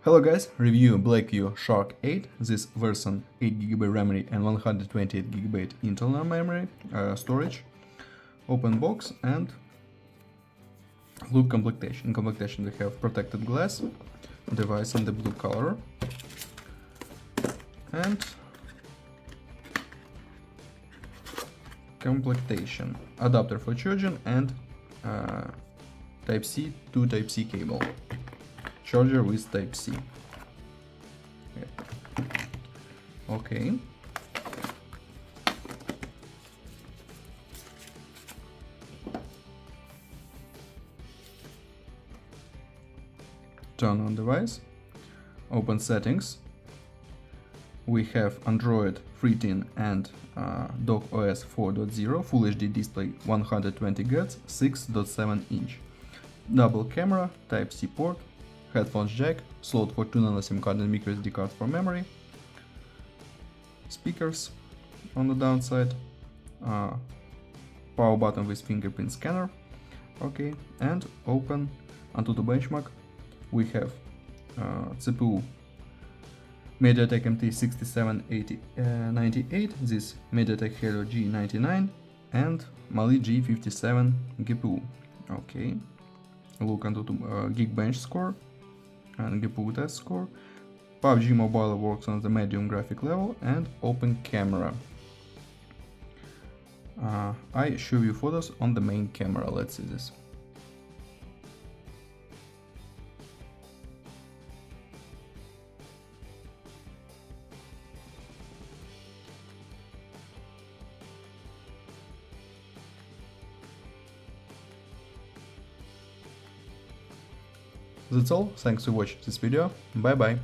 Hello guys, review Blackview Shark 8, this version 8GB memory and 128GB internal memory storage. Open box and look completion. In completion we have protected glass, device in the blue color, and completion, adapter for charging and Type-C to Type-C cable. Charger with Type-C. Okay. Turn on device. Open settings. We have Android 13 and Dock OS 4.0, Full HD display 120 Hz, 6.7 inch. Double camera, Type-C port, headphones jack, slot for 2 nano SIM card and microSD card for memory, speakers on the downside, power button with fingerprint scanner. Okay, and open Antutu benchmark. We have CPU MediaTek MT6798, this MediaTek Helio G99 and Mali G57 GPU. Okay, look into Geekbench score and GPU test score. PUBG Mobile works on the medium graphic level and open camera. I show you photos on the main camera. Let's see this. That's all, thanks for watching this video, bye bye.